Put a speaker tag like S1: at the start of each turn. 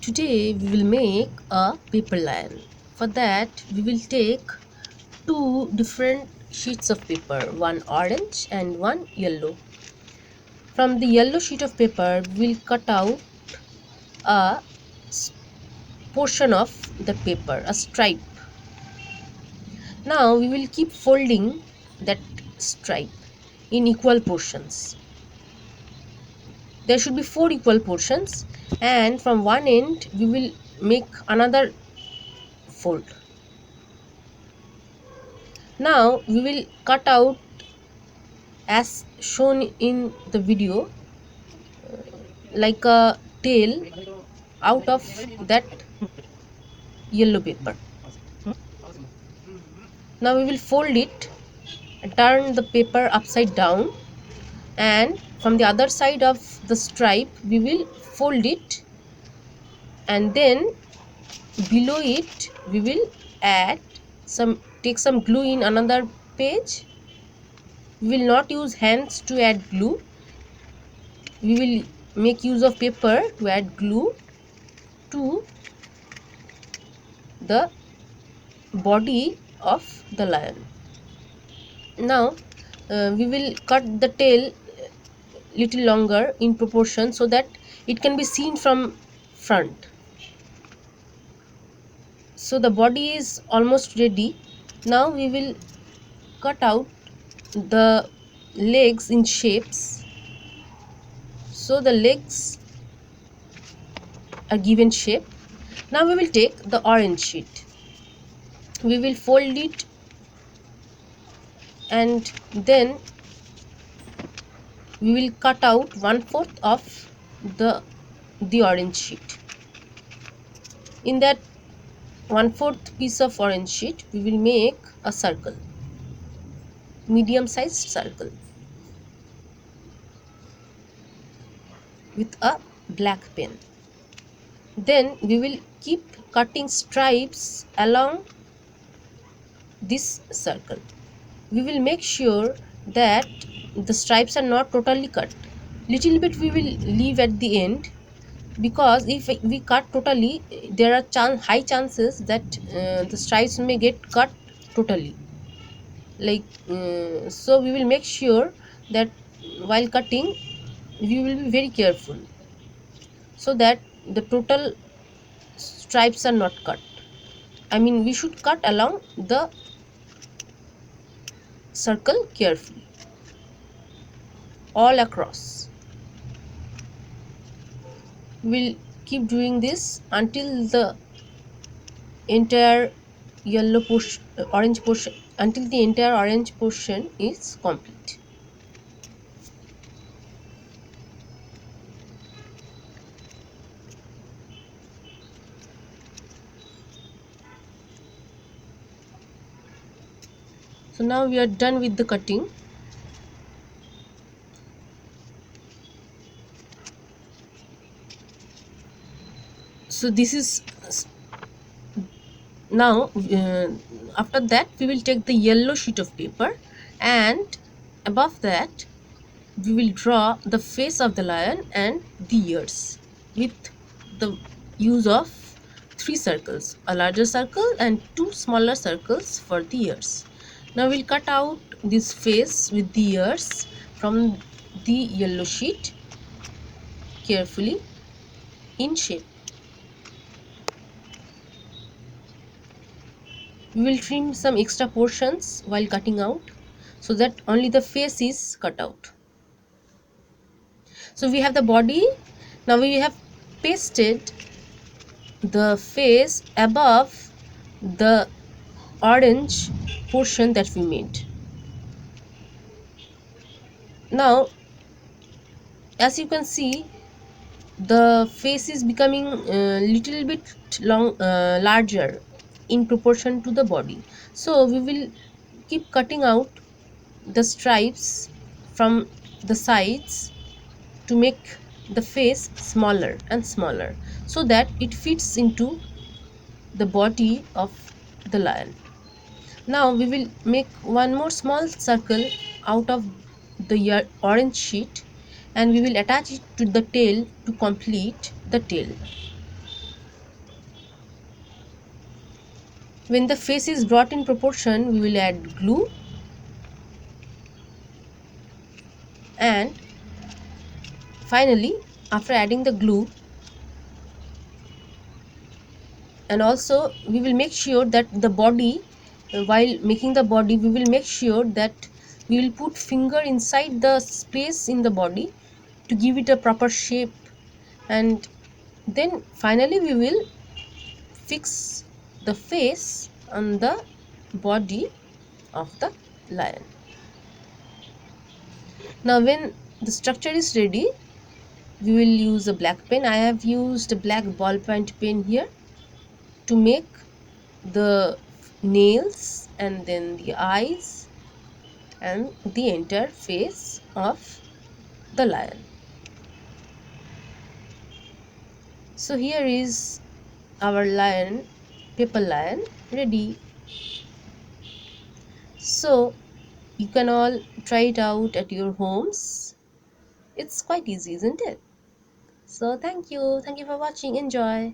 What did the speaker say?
S1: Today we will make a paper lion. For that we will take two different sheets of paper, one orange and one yellow. From the yellow sheet of paper we will cut out a portion of the paper, a stripe. Now we will keep folding that stripe in equal portions. There should be 4 equal portions, and from one end we will make another fold. Now we will cut out as shown in the video, like a tail out of that yellow paper. Now we will fold it, turn the paper upside down, and from the other side of the stripe we will fold it, and then below it we will take some glue in another page. We will not use hands to add glue. We will make use of paper to add glue to the body of the lion. Now we will cut the tail little longer in proportion so that it can be seen from front. So the body is almost ready. Now we will cut out the legs in shapes. So the legs are given shape. Now we will take the orange sheet. We will fold it, and then we will cut out 1/4 of the orange sheet. In that 1/4 piece of orange sheet we will make a circle, medium sized circle, with a black pen. Then we will keep cutting stripes along this circle. We will make sure that the stripes are not totally cut. Little bit we will leave at the end, because if we cut totally, there are high chances that the stripes may get cut totally. So we will make sure that while cutting we will be very careful so that the total stripes are not cut. I mean, we should cut along the circle carefully all across. We'll keep doing this until the entire orange portion is complete. So now we are done with the cutting. So this is now after that we will take the yellow sheet of paper, and above that we will draw the face of the lion and the ears with the use of 3 circles, a larger circle and 2 smaller circles for the ears. Now we'll cut out this face with the ears from the yellow sheet carefully in shape. We will trim some extra portions while cutting out so that only the face is cut out. So we have the body. Now we have pasted the face above the orange portion that we made. Now as you can see, the face is becoming a little bit larger in proportion to the body. So we will keep cutting out the stripes from the sides to make the face smaller and smaller so that it fits into the body of the lion. Now we will make one more small circle out of the orange sheet, and we will attach it to the tail to complete the tail. When the face is brought in proportion, we will add glue, and finally, after adding the glue, and also we will make sure that the body, while making the body, we will make sure that we will put finger inside the space in the body to give it a proper shape, and then finally we will fix the face on the body of the lion. Now when the structure is ready, we will use a black pen. I have used a black ballpoint pen here to make the nails and then the eyes and the entire face of the lion. So here is our lion, paper lion, ready. So you can all try it out at your homes. It's quite easy, isn't it? So thank you for watching. Enjoy.